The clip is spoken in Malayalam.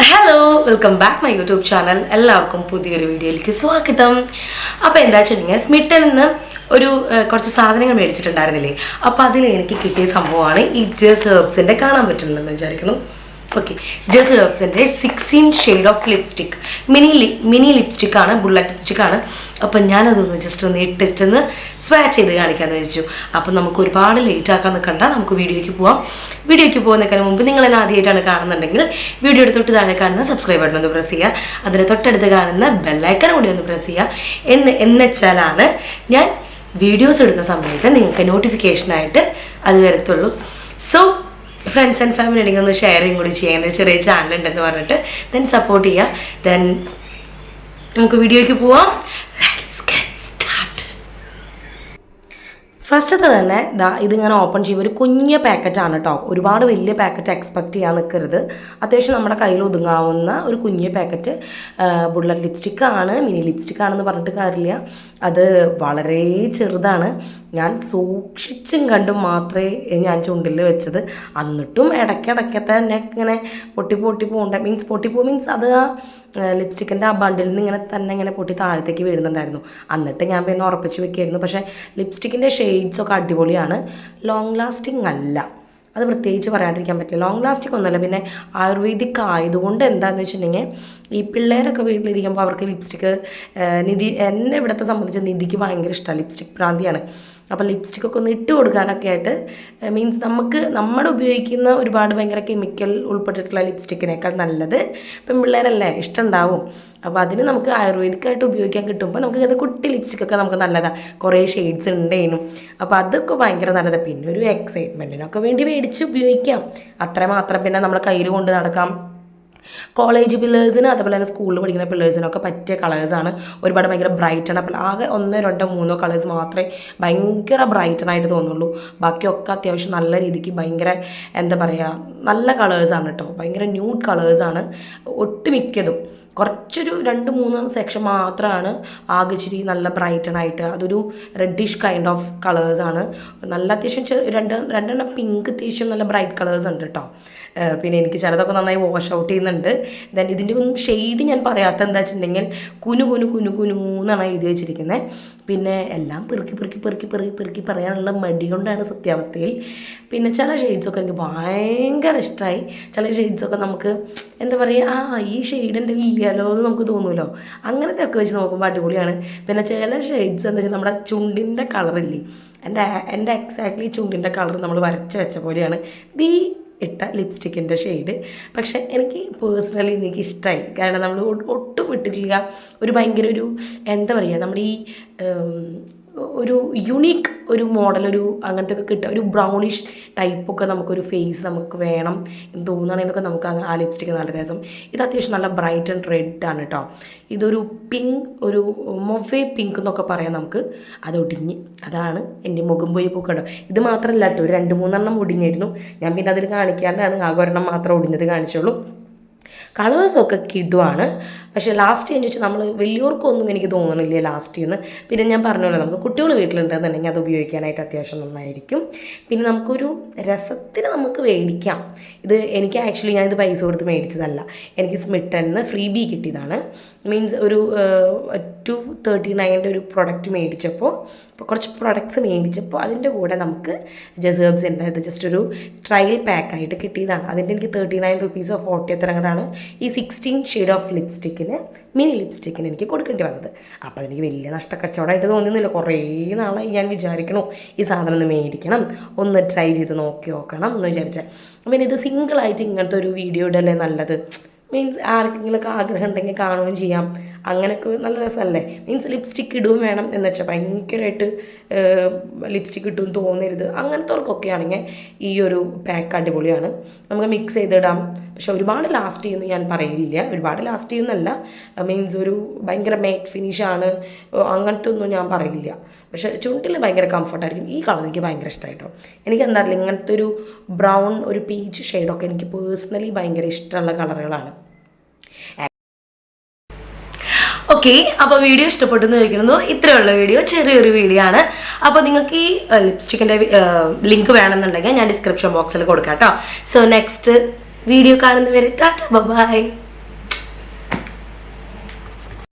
Hello, welcome back my YouTube channel. എല്ലാവർക്കും പുതിയൊരു വീഡിയോയിലേക്ക് സ്വാഗതം. അപ്പോൾ എന്താ വെച്ചിട്ടുണ്ടെങ്കിൽ സ്മിറ്റനിൽ നിന്ന് കുറച്ച് സാധനങ്ങൾ മേടിച്ചിട്ടുണ്ടായിരുന്നില്ലേ, അപ്പോൾ അതിൽ എനിക്ക് കിട്ടിയ സംഭവമാണ് ഈ ജസ് ഹെർബ്സിൻ്റെ കാണാൻ പറ്റുന്നുണ്ടെന്ന് വിചാരിക്കുന്നു. ഓക്കെ, ജസ് ഹെർബ്സിൻ്റെ 16 ഷെയ്ഡ് ഓഫ് ലിപ്സ്റ്റിക്, മിനി ലിപ്സ്റ്റിക്കാണ്, ബുള്ളറ്റ് ലിപ്സ്റ്റിക്കാണ്. അപ്പം ഞാനതൊന്ന് ജസ്റ്റ് ഒന്ന് ഇട്ടിട്ടൊന്ന് സ്വാച്ച് ചെയ്ത് കാണിക്കാമെന്ന് വെച്ചു. അപ്പം നമുക്ക് ഒരുപാട് ലേറ്റ് ആക്കാൻ നിൽക്കണ്ട, നമുക്ക് വീഡിയോയ്ക്ക് പോവാം. വീഡിയോയ്ക്ക് പോകുന്നതിന് മുമ്പ് നിങ്ങളെല്ലാം ആദ്യമായിട്ടാണ് കാണുന്നുണ്ടെങ്കിൽ വീഡിയോയുടെ തൊട്ട് താഴെ കാണുന്ന സബ്സ്ക്രൈബ് ബട്ടൺ ഒന്ന് പ്രസ് ചെയ്യുക. അതിന് തൊട്ടടുത്ത് കാണുന്ന ബെല്ലൈക്കൺ കൂടി ഒന്ന് പ്രസ് ചെയ്യുക. എന്നുവെച്ചാലാണ് ഞാൻ വീഡിയോസ് ഇടുന്ന സമയത്ത് നിങ്ങൾക്ക് നോട്ടിഫിക്കേഷനായിട്ട് അത് വരത്തുള്ളൂ. സോ ഫ്രണ്ട്സ് ആൻഡ് ഫാമിലി ഉണ്ടെങ്കിൽ ഒന്ന് ഷെയറിങ് കൂടി ചെയ്യാൻ, ചെറിയ ചാനലുണ്ടെന്ന് പറഞ്ഞിട്ട് ദെൻ സപ്പോർട്ട് ചെയ്യുക. ദെൻ നമുക്ക് വീഡിയോയ്ക്ക് പോവാം. Let's get start. ഫസ്റ്റത്തെ തന്നെ ഇതിങ്ങനെ ഓപ്പൺ ചെയ്യുമ്പോൾ ഒരു കുഞ്ഞ പാക്കറ്റാണ് കേട്ടോ. ഒരുപാട് വലിയ പാക്കറ്റ് എക്സ്പെക്റ്റ് ചെയ്യാൻ നിൽക്കരുത്. അത്യാവശ്യം നമ്മുടെ കയ്യിൽ ഒതുങ്ങാവുന്ന ഒരു കുഞ്ഞ പാക്കറ്റ് ബുള്ളറ്റ് ലിപ്സ്റ്റിക്കാണ്. മിനി ലിപ്സ്റ്റിക്കാണെന്ന് പറഞ്ഞിട്ട് കാര്യമില്ല, അത് വളരെ ചെറുതാണ്. ഞാൻ സൂക്ഷിച്ചും കണ്ടും മാത്രമേ ഞാൻ ചുണ്ടിൽ വെച്ചത്. എന്നിട്ടും ഇടയ്ക്കിടയ്ക്കത്തെ തന്നെ ഇങ്ങനെ പൊട്ടി പോകണ്ട, മീൻസ് അത് ആ ലിപ്സ്റ്റിക്കിൻ്റെ ആ ബണ്ടിൽ നിന്ന് ഇങ്ങനെ പൊട്ടി താഴത്തേക്ക് വീഴുന്നുണ്ടായിരുന്നു. എന്നിട്ട് ഞാൻ പിന്നെ ഉറപ്പിച്ച് വെക്കായിരുന്നു. പക്ഷേ ലിപ്സ്റ്റിക്കിൻ്റെ ഷെയ്ഡ്സൊക്കെ അടിപൊളിയാണ്. ലോങ് ലാസ്റ്റിംഗ് അല്ല, അത് പ്രത്യേകിച്ച് പറയാണ്ടിരിക്കാൻ പറ്റില്ല. ലോങ് ലാസ്റ്റിംഗ് ഒന്നുമല്ല. പിന്നെ ആയുർവേദിക് ആയതുകൊണ്ട് എന്താണെന്ന് വെച്ചിട്ടുണ്ടെങ്കിൽ ഈ പിള്ളേരൊക്കെ വീട്ടിലിരിക്കുമ്പോൾ അവർക്ക് ലിപ്സ്റ്റിക്ക് എന്നെ ഇവിടുത്തെ സംബന്ധിച്ച് നിധിക്ക് ഭയങ്കര ഇഷ്ടമാണ്, ലിപ്സ്റ്റിക് ഭ്രാന്തിയാണ്. അപ്പോൾ ലിപ്സ്റ്റിക്കൊക്കെ ഒന്ന് ഇട്ട് കൊടുക്കാനൊക്കെ ആയിട്ട്, മീൻസ് നമ്മുടെ ഉപയോഗിക്കുന്ന ഒരുപാട് ഭയങ്കര കെമിക്കൽ ഉൾപ്പെട്ടിട്ടുള്ള ലിപ്സ്റ്റിക്കിനേക്കാൾ നല്ലത് പെൺപിള്ളേരല്ലേ, ഇഷ്ടമുണ്ടാവും. അപ്പോൾ അതിന് നമുക്ക് ആയുർവേദിക്കായിട്ട് ഉപയോഗിക്കാൻ കിട്ടുമ്പോൾ നമുക്ക് അത് കുട്ടി ലിപ്സ്റ്റിക്കൊക്കെ നമുക്ക് നല്ലതാണ്. കുറേ ഷെയ്ഡ്സ് ഉണ്ടേനും, അപ്പോൾ അതൊക്കെ ഭയങ്കര നല്ലതാണ്. പിന്നെ ഒരു എക്സൈറ്റ്മെൻറ്റിനൊക്കെ വേണ്ടി മേടിച്ച് ഉപയോഗിക്കാം, അത്രമാത്രം. പിന്നെ നമ്മൾ കയ്യിൽ കൊണ്ട് നടക്കാം. കോളേജ് പിള്ളേഴ്സിന് അതുപോലെ തന്നെ സ്കൂളിൽ പഠിക്കുന്ന പിള്ളേഴ്സിനൊക്കെ പറ്റിയ കളേഴ്സാണ്. ഒരുപാട് ഭയങ്കര ബ്രൈറ്റൺ. അപ്പോൾ ആകെ 1, 2, 3 കളേഴ്സ് മാത്രമേ ഭയങ്കര ബ്രൈറ്റനായിട്ട് തോന്നുള്ളൂ. ബാക്കിയൊക്കെ അത്യാവശ്യം നല്ല രീതിക്ക് ഭയങ്കര എന്താ പറയുക, നല്ല കളേഴ്സാണ് കേട്ടോ. ഭയങ്കര ന്യൂഡ് കളേഴ്സാണ് ഒട്ടുമിക്കതും. കുറച്ചൊരു 2-3 സെക്ഷൻ മാത്രമാണ് ആകെ ഇച്ചിരി നല്ല ബ്രൈറ്റനായിട്ട്, അതൊരു റെഡിഷ് കൈൻഡ് ഓഫ് കളേഴ്സാണ്. നല്ല അത്യാവശ്യം രണ്ടെണ്ണം പിങ്ക് അത്യാവശ്യം നല്ല ബ്രൈറ്റ് കളേഴ്സ് ഉണ്ട് കേട്ടോ. പിന്നെ എനിക്ക് ചിലതൊക്കെ നന്നായി വാഷ് ഔട്ട് ചെയ്യുന്നുണ്ട്. ദെൻ ഇതിൻ്റെ ഒന്നും ഷെയ്ഡ് ഞാൻ പറയാത്ത എന്താ വെച്ചിട്ടുണ്ടെങ്കിൽ കുനു എന്നാണ് എഴുതി വെച്ചിരിക്കുന്നത്. പിന്നെ എല്ലാം പെറുക്കി പറയാനുള്ള മടി കൊണ്ടാണ് സത്യാവസ്ഥയിൽ. പിന്നെ ചില ഷെയ്ഡ്സൊക്കെ എനിക്ക് ഭയങ്കര ഇഷ്ടമായി. ചില ഷെയ്ഡ്സൊക്കെ നമുക്ക് എന്താ പറയുക, ഈ ഷെയ്ഡ് എൻ്റെ ഇല്ലല്ലോ എന്ന് നമുക്ക് തോന്നുമല്ലോ. അങ്ങനത്തെ ഒക്കെ വെച്ച് നോക്കുമ്പോൾ അടിപൊളിയാണ്. പിന്നെ ചില ഷെയ്ഡ്സ് എന്താ വെച്ചാൽ നമ്മുടെ ചുണ്ടിൻ്റെ കളറില്ലേ, എൻ്റെ എക്സാക്ട്ലി ചുണ്ടിൻ്റെ കളർ നമ്മൾ വരച്ച് വെച്ച പോലെയാണ് ഇട്ട ലിപ്സ്റ്റിക്കിൻ്റെ ഷെയ്ഡ്. പക്ഷേ എനിക്ക് പേഴ്സണലി എനിക്ക് ഇഷ്ടമായി. കാരണം നമ്മൾ ഒട്ടും ഇട്ടിട്ടില്ല, ഭയങ്കര എന്താ പറയുക, നമ്മുടെ ഈ യുണീക്ക് മോഡൽ അങ്ങനത്തെ ഒക്കെ കിട്ടുക, ഒരു ബ്രൗണിഷ് ടൈപ്പൊക്കെ നമുക്കൊരു ഫേസ് നമുക്ക് വേണം എന്ന് തോന്നുകയാണെങ്കിലൊക്കെ നമുക്ക് ആ ലിപ്സ്റ്റിക്ക് നല്ല രസം. ഇത് അത്യാവശ്യം നല്ല ബ്രൈറ്റ് ആൻഡ് റെഡാണ് കേട്ടോ. ഇതൊരു മൊവേ പിങ്ക് എന്നൊക്കെ പറയാം നമുക്ക്. അത് ഒടിഞ്ഞ്, അതാണ് എൻ്റെ മുഖം പോയി പൂക്കണ്ടോ. ഇത് മാത്രമല്ല കേട്ടോ, 2-3 ഒടിഞ്ഞിരുന്നു. ഞാൻ പിന്നെ അതിൽ കാണിക്കാണ്ടാണ് ആകെ ഒരെണ്ണം മാത്രം ഒടിഞ്ഞത് കാണിച്ചുള്ളൂ. കളേഴ്സൊക്കെ കിടുവാണ്. പക്ഷേ ലാസ്റ്റ് എന്ന് വെച്ചാൽ നമ്മൾ വലിയവർക്കൊന്നും എനിക്ക് തോന്നണില്ല ലാസ്റ്റ് എന്ന്. പിന്നെ ഞാൻ പറഞ്ഞല്ലോ, നമുക്ക് കുട്ടികൾ വീട്ടിലുണ്ടെന്നുണ്ടെങ്കിൽ അത് ഉപയോഗിക്കാനായിട്ട് അത്യാവശ്യം നന്നായിരിക്കും. പിന്നെ നമുക്കൊരു രസത്തിന് നമുക്ക് മേടിക്കാം. എനിക്ക് ആക്ച്വലി ഞാനിത് പൈസ കൊടുത്ത് മേടിച്ചതല്ല, എനിക്ക് സ്മിറ്റനിന്ന് ഫ്രീ ബി കിട്ടിയതാണ്. മീൻസ് 239 ഒരു പ്രൊഡക്റ്റ് മേടിച്ചപ്പോൾ, കുറച്ച് പ്രൊഡക്ട്സ് മേടിച്ചപ്പോൾ അതിൻ്റെ കൂടെ നമുക്ക് ജസ് ഹെർബ്സിൻ്റെ ഇത് ജസ്റ്റ് ഒരു ട്രയൽ പാക്കായിട്ട് കിട്ടിയതാണ്. അതിൻ്റെ എനിക്ക് 39 റുപ്പീസോ 40 എത്രങ്ങടാണ് ഈ 16 ഷെയ്ഡ് ഓഫ് മിനി ലിപ്സ്റ്റിക്കിന് എനിക്ക് കൊടുക്കേണ്ടി വന്നത്. അപ്പോൾ അതെനിക്ക് വലിയ നഷ്ടക്കച്ചവടമായിട്ട് തോന്നുന്നില്ല. കുറേ നാളായി ഞാൻ വിചാരിക്കണു ഈ സാധനം ഒന്ന് മേടിക്കണം, ഒന്ന് ട്രൈ ചെയ്ത് നോക്കണം എന്ന് വിചാരിച്ചാൽ. പിന്നെ ഇത് സിംഗിളായിട്ട് ഇങ്ങനത്തെ ഒരു വീഡിയോ ഇടല്ലേ നല്ലത്. മീൻസ് ആർക്കെങ്കിലുമൊക്കെ ആഗ്രഹം ഉണ്ടെങ്കിൽ കാണുകയും ചെയ്യാം. അങ്ങനെയൊക്കെ നല്ല രസമല്ലേ. മീൻസ് ലിപ്സ്റ്റിക്ക് ഇടുകയും വേണം എന്ന് വെച്ചാൽ ഭയങ്കരമായിട്ട് ലിപ്സ്റ്റിക്ക് ഇട്ടും തോന്നരുത്. അങ്ങനത്തെവർക്കൊക്കെ ആണെങ്കിൽ ഈ ഒരു പാക്ക് അടിപൊളിയാണ്. നമുക്ക് മിക്സ് ചെയ്തിടാം. പക്ഷെ ഒരുപാട് ലാസ്റ്റ് ചെയ്യുമെന്ന് ഞാൻ പറയില്ല. ഒരുപാട് ലാസ്റ്റ് ചെയ്യുന്നല്ല, മീൻസ് ഭയങ്കര മേറ്റ് ഫിനിഷാണ് അങ്ങനത്തെ ഒന്നും ഞാൻ പറയില്ല. പക്ഷേ ചുണ്ടിൽ ഭയങ്കര കംഫർട്ടായിരിക്കും. ഈ കളർ എനിക്ക് ഭയങ്കര ഇഷ്ടമായിട്ടോ. എനിക്ക് എന്താ പറയുക, ഇങ്ങനത്തെ ഒരു ബ്രൗൺ പീച്ച് ഷെയ്ഡൊക്കെ എനിക്ക് പേഴ്സണലി ഭയങ്കര ഇഷ്ടമുള്ള കളറുകളാണ്. ഓക്കെ, അപ്പോൾ വീഡിയോ ഇഷ്ടപ്പെട്ടെന്ന് ചോദിക്കുന്നു. ഇത്രയുള്ള വീഡിയോ, ചെറിയൊരു വീഡിയോ ആണ്. അപ്പോൾ നിങ്ങൾക്ക് ഈ ലിപ്സ്റ്റിക്കിൻ്റെ ലിങ്ക് വേണമെന്നുണ്ടെങ്കിൽ ഞാൻ ഡിസ്ക്രിപ്ഷൻ ബോക്സിൽ കൊടുക്കാം കേട്ടോ. സോ നെക്സ്റ്റ് വീഡിയോ കാണുന്നവരെ ടാറ്റ ബൈ.